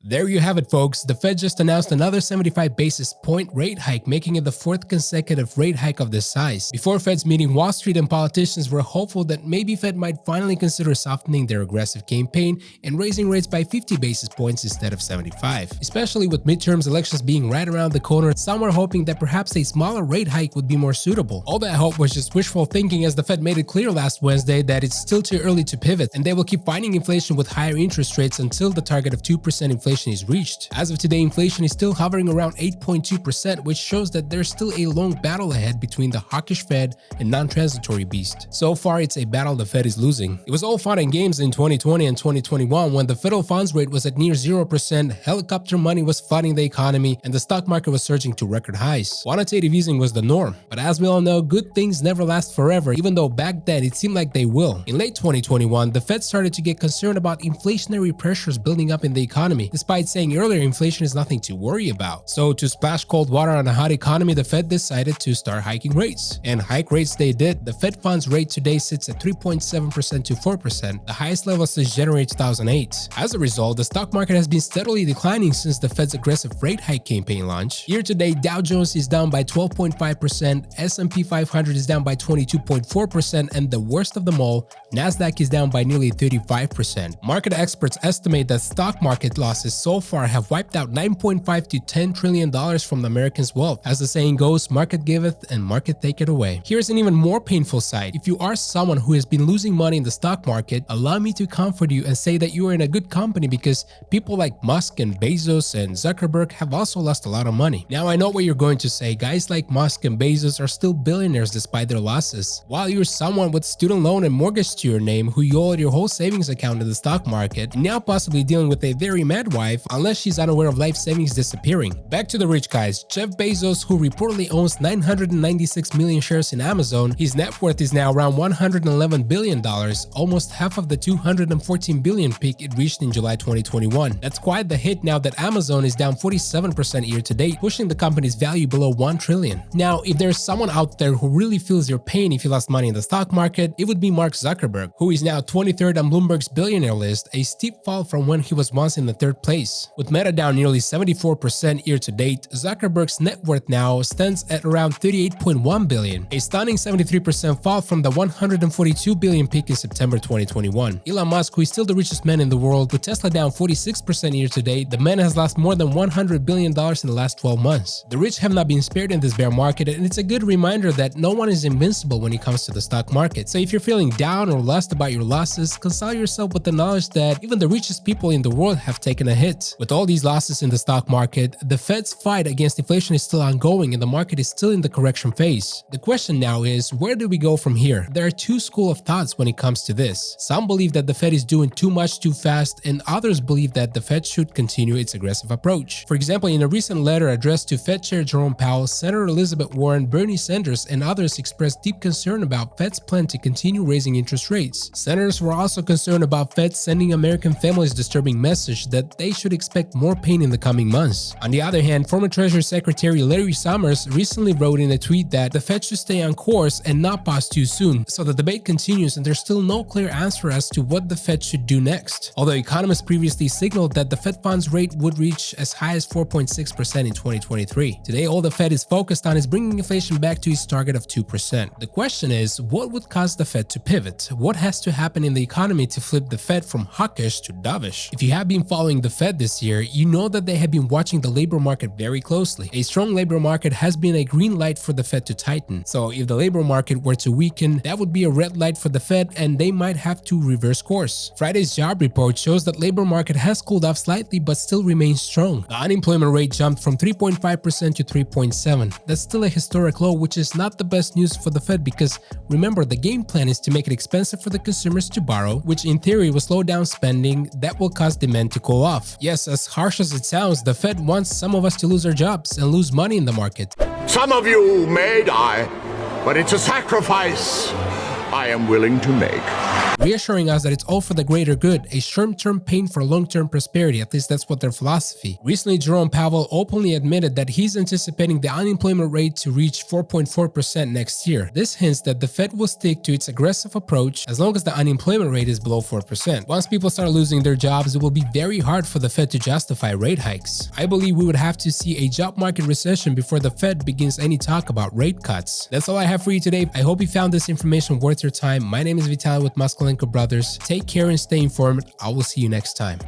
There you have it, folks. The Fed just announced another 75 basis point rate hike, making it the fourth consecutive rate hike of this size. Before Fed's meeting, Wall Street and politicians were hopeful that maybe Fed might finally consider softening their aggressive campaign and raising rates by 50 basis points instead of 75. Especially with midterms elections being right around the corner, some were hoping that perhaps a smaller rate hike would be more suitable. All that hope was just wishful thinking, as the Fed made it clear last Wednesday that it's still too early to pivot, and they will keep fighting inflation with higher interest rates until the target of 2% inflation is reached. As of today, inflation is still hovering around 8.2%, which shows that there's still a long battle ahead between the hawkish Fed and non-transitory beast. So far, it's a battle the Fed is losing. It was all fun and games in 2020 and 2021 when the federal funds rate was at near 0%, helicopter money was flooding the economy, and the stock market was surging to record highs. Quantitative easing was the norm. But as we all know, good things never last forever, even though back then it seemed like they will. In late 2021, the Fed started to get concerned about inflationary pressures building up in the economy, despite saying earlier inflation is nothing to worry about. So to splash cold water on a hot economy, the Fed decided to start hiking rates. And hike rates they did. The Fed funds rate today sits at 3.7% to 4%, the highest level since January 2008. As a result, the stock market has been steadily declining since the Fed's aggressive rate hike campaign launch. Year to date, Dow Jones is down by 12.5%, S&P 500 is down by 22.4%, and the worst of them all, Nasdaq is down by nearly 35%. Market experts estimate that stock market losses so far have wiped out $9.5 to $10 trillion from the Americans' wealth. As the saying goes, market giveth and market taketh away. Here's an even more painful side. If you are someone who has been losing money in the stock market, allow me to comfort you and say that you are in a good company, because people like Musk and Bezos and Zuckerberg have also lost a lot of money. Now I know what you're going to say. Guys like Musk and Bezos are still billionaires despite their losses. While you're someone with student loan and mortgage to your name who yelled your whole savings account in the stock market, and now possibly dealing with a very mad wife unless she's unaware of life savings disappearing. Back to the rich guys. Jeff Bezos, who reportedly owns 996 million shares in Amazon, his net worth is now around $111 billion, almost half of the $214 billion peak it reached in July 2021. That's quite the hit now that Amazon is down 47% year to date, pushing the company's value below $1 trillion. Now, if there's someone out there who really feels your pain if you lost money in the stock market, it would be Mark Zuckerberg, who is now 23rd on Bloomberg's billionaire list, a steep fall from when he was once in the third place. With Meta down nearly 74% year to date, Zuckerberg's net worth now stands at around $38.1 billion, a stunning 73% fall from the $142 billion peak in September 2021. Elon Musk, who is still the richest man in the world, with Tesla down 46% year to date, the man has lost more than $100 billion in the last 12 months. The rich have not been spared in this bear market, and it's a good reminder that no one is invincible when it comes to the stock market. So if you're feeling down or lost about your losses, console yourself with the knowledge that even the richest people in the world have taken a hit. With all these losses in the stock market, the Fed's fight against inflation is still ongoing and the market is still in the correction phase. The question now is, where do we go from here? There are two schools of thoughts when it comes to this. Some believe that the Fed is doing too much too fast, and others believe that the Fed should continue its aggressive approach. For example, in a recent letter addressed to Fed Chair Jerome Powell, Senator Elizabeth Warren, Bernie Sanders, and others expressed deep concern about Fed's plan to continue raising interest rates. Senators were also concerned about Fed sending American families a disturbing message that they should expect more pain in the coming months. On the other hand, former Treasury Secretary Larry Summers recently wrote in a tweet that the Fed should stay on course and not pause too soon. So the debate continues, and there's still no clear answer as to what the Fed should do next. Although economists previously signaled that the Fed funds rate would reach as high as 4.6% in 2023. Today, all the Fed is focused on is bringing inflation back to its target of 2%. The question is, what would cause the Fed to pivot? What has to happen in the economy to flip the Fed from hawkish to dovish? If you have been following the Fed this year, you know that they have been watching the labor market very closely. A strong labor market has been a green light for the Fed to tighten. So if the labor market were to weaken, that would be a red light for the Fed, and they might have to reverse course. Friday's job report shows that labor market has cooled off slightly but still remains strong. The unemployment rate jumped from 3.5% to 3.7%. That's still a historic low, which is not the best news for the Fed, because remember, the game plan is to make it expensive for the consumers to borrow, which in theory will slow down spending. That will cause demand to cool off. Yes, as harsh as it sounds, the Fed wants some of us to lose our jobs and lose money in the market. Some of you may die, but it's a sacrifice I am willing to make. reassuring us that it's all for the greater good, a short-term pain for long-term prosperity. At least that's what their philosophy. Recently, Jerome Powell openly admitted that he's anticipating the unemployment rate to reach 4.4% next year. This hints that the Fed will stick to its aggressive approach as long as the unemployment rate is below 4%. Once people start losing their jobs, it will be very hard for the Fed to justify rate hikes. I believe we would have to see a job market recession before the Fed begins any talk about rate cuts. That's all I have for you today. I hope you found this information worth your time. My name is Vitaly with Moskalenko Brothers. Take care and stay informed. I will see you next time.